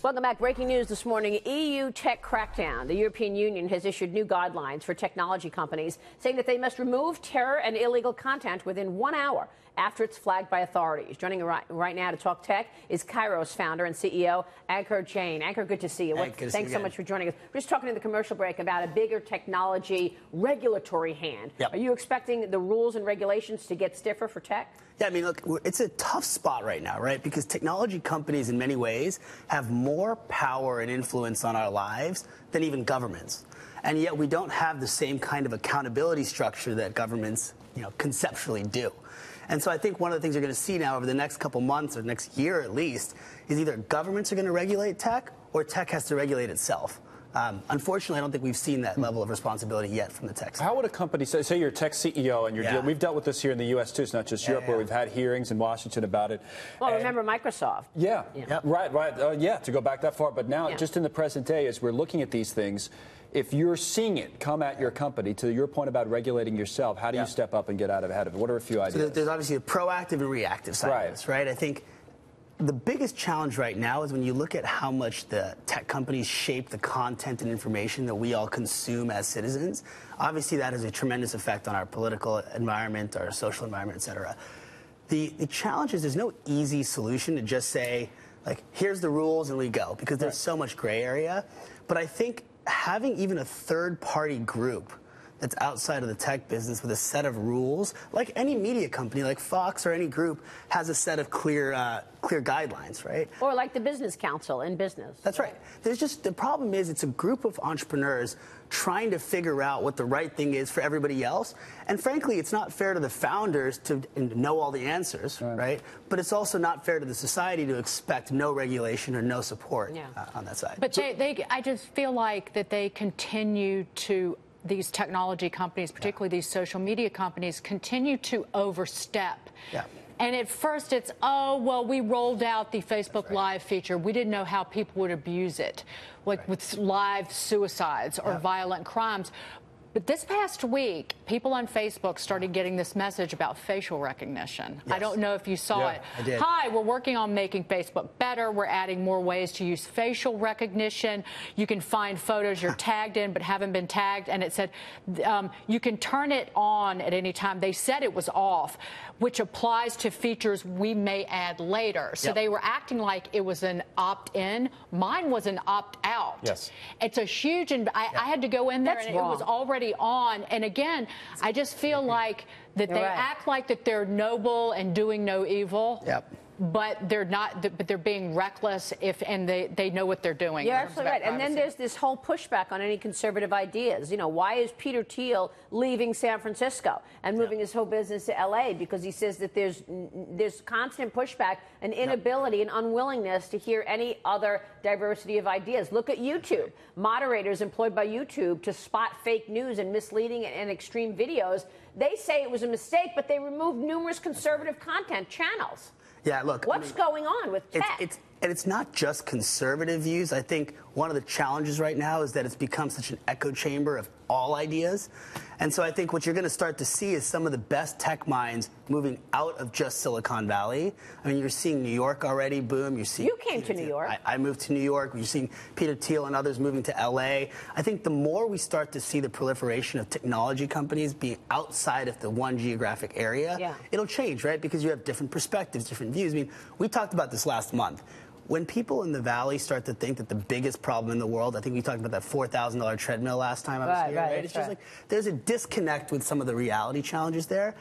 Welcome back. Breaking news this morning. EU tech crackdown. The European Union has issued new guidelines for technology companies, saying that they must remove terror and illegal content within 1 hour after it's flagged by authorities. Joining right now to talk tech is Kairos founder and CEO Ankur Jain. Ankur, good to see you. Thanks so much for joining us. We're just talking in the commercial break about a bigger technology regulatory hand. Yep. Are you expecting the rules and regulations to get stiffer for tech? Yeah, I mean, look, it's a tough spot right now, right? Because technology companies, in many ways, have more power and influence on our lives than even governments. And yet we don't have the same kind of accountability structure that governments, conceptually do. And so I think one of the things you're going to see now over the next couple months or next year at least is either governments are going to regulate tech or tech has to regulate itself. Unfortunately, I don't think we've seen that level of responsibility yet from the tech side. How would a company say you're a tech CEO and you're we've dealt with this here in the U.S. too, it's not just Europe, where we've had hearings in Washington about it. Well, remember Microsoft. Right, to go back that far. But now, just in the present day, as we're looking at these things, if you're seeing it come at your company, to your point about regulating yourself, how do you step up and get out ahead of it? What are a few ideas? So there's obviously a proactive and reactive side of this, right? I think the biggest challenge right now is when you look at how much the tech companies shape the content and information that we all consume as citizens. Obviously, that has a tremendous effect on our political environment, our social environment, et cetera. The challenge is there's no easy solution to just say, like, here's the rules and we go, because there's so much gray area. But I think having even a third-party group that's outside of the tech business with a set of rules, like any media company, like Fox or any group, has a set of clear guidelines, right? Or like the Business Council in business. That's right. The problem is it's a group of entrepreneurs trying to figure out what the right thing is for everybody else. And frankly, it's not fair to the founders to know all the answers, right? But it's also not fair to the society to expect no regulation or no support on that side. But I just feel like that they continue to, these technology companies, particularly these social media companies, continue to overstep. And at first it's, oh, well, we rolled out the Facebook Live feature. We didn't know how people would abuse it, like with live suicides or violent crimes. But this past week, people on Facebook started getting this message about facial recognition. I don't know if you saw it. I did. Hi, we're working on making Facebook better. We're adding more ways to use facial recognition. You can find photos you're tagged in but haven't been tagged. And it said you can turn it on at any time. They said it was off, which applies to features we may add later. So they were acting like it was an opt-in. Mine was an opt-out. Yes. It's a huge, and I had to go in there and it was already on. And again, I just feel like that they act like that they're noble and doing no evil. But they're not. But they're being reckless and they know what they're doing. You're absolutely right. And then there's this whole pushback on any conservative ideas. Why is Peter Thiel leaving San Francisco and moving his whole business to L.A.? Because he says that there's constant pushback, an inability, an unwillingness to hear any other diversity of ideas. Look at YouTube. Moderators employed by YouTube to spot fake news and misleading and extreme videos. They say it was a mistake, but they removed numerous conservative content channels. Yeah, look. What's going on with tech? And it's not just conservative views. I think one of the challenges right now is that it's become such an echo chamber of all ideas. And so I think what you're going to start to see is some of the best tech minds moving out of just Silicon Valley. I mean, you're seeing New York already boom. You came to New York. I moved to New York. You're seeing Peter Thiel and others moving to L.A. I think the more we start to see the proliferation of technology companies being outside of the one geographic area, it'll change, right? Because you have different perspectives, different views. I mean, we talked about this last month. When people in the Valley start to think that the biggest problem in the world, I think we talked about that $4,000 treadmill last time I was here, right? It's just like there's a disconnect with some of the reality challenges there.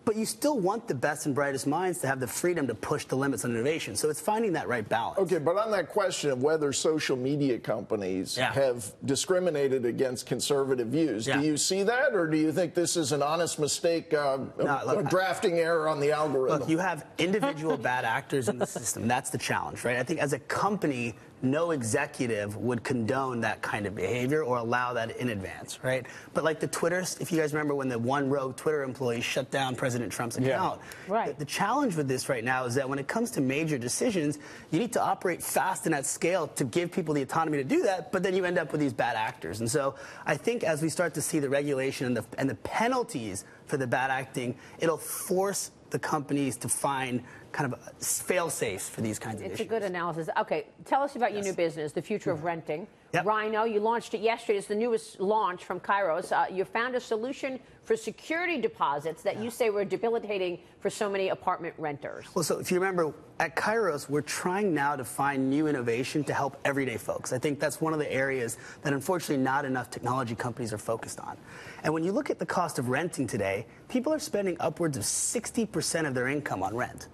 But you still want the best and brightest minds to have the freedom to push the limits on innovation. So it's finding that right balance. Okay, but on that question of whether social media companies have discriminated against conservative views, do you see that, or do you think this is an honest mistake, a drafting error on the algorithm? Look, you have individual bad actors in the system. That's the challenge, right? I think as a company, no executive would condone that kind of behavior or allow that in advance, right? But like the Twitter, if you guys remember when the one rogue Twitter employee shut down President Trump's account, the challenge with this right now is that when it comes to major decisions, you need to operate fast and at scale to give people the autonomy to do that, but then you end up with these bad actors. And so I think as we start to see the regulation and the penalties for the bad acting, it'll force the companies to find kind of fail-safes for these kinds of issues. It's a good analysis. Okay, tell us about your new business, the future of renting. Yep. Rhino, you launched it yesterday. It's the newest launch from Kairos. You found a solution for security deposits that you say were debilitating for so many apartment renters. Well, so if you remember, at Kairos, we're trying now to find new innovation to help everyday folks. I think that's one of the areas that unfortunately not enough technology companies are focused on. And when you look at the cost of renting today, people are spending upwards of 60% of their income on rent.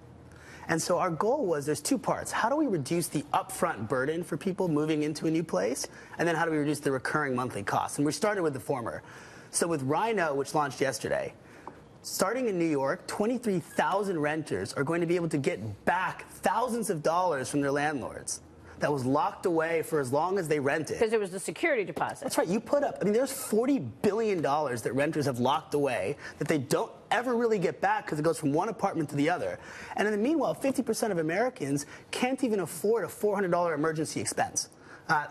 And so our goal was, there's two parts. How do we reduce the upfront burden for people moving into a new place? And then how do we reduce the recurring monthly costs? And we started with the former. So with Rhino, which launched yesterday, starting in New York, 23,000 renters are going to be able to get back thousands of dollars from their landlords that was locked away for as long as they rented. Because it was the security deposit. That's right. You put up, I mean, there's $40 billion that renters have locked away that they don't ever really get back because it goes from one apartment to the other. And in the meanwhile, 50% of Americans can't even afford a $400 emergency expense.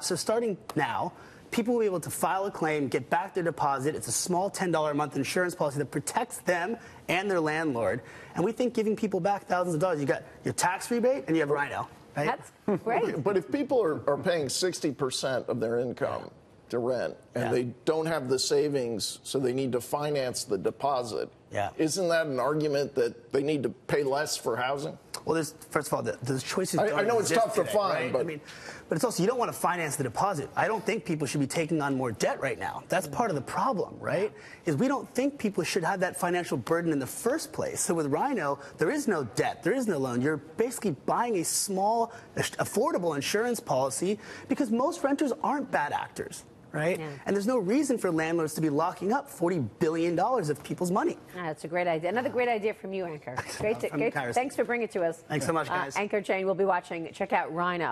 So starting now, people will be able to file a claim, get back their deposit. It's a small $10 a month insurance policy that protects them and their landlord. And we think giving people back thousands of dollars, you got your tax rebate and you have Rhino. Right? That's great. But if people are paying 60% of their income to rent and they don't have the savings, so they need to finance the deposit, isn't that an argument that they need to pay less for housing? Well, there's, first of all, those choices don't I know it's tough today, to find, right? but... I mean, but it's also, you don't want to finance the deposit. I don't think people should be taking on more debt right now. That's part of the problem, right? Is we don't think people should have that financial burden in the first place. So with Rhino, there is no debt, there is no loan. You're basically buying a small, affordable insurance policy because most renters aren't bad actors. Right? Yeah. And there's no reason for landlords to be locking up $40 billion of people's money. That's a great idea. Another great idea from you, Ankur. Great. Thanks for bringing it to us. Thanks so much, guys. Ankur Jain, we'll be watching. Check out Rhino.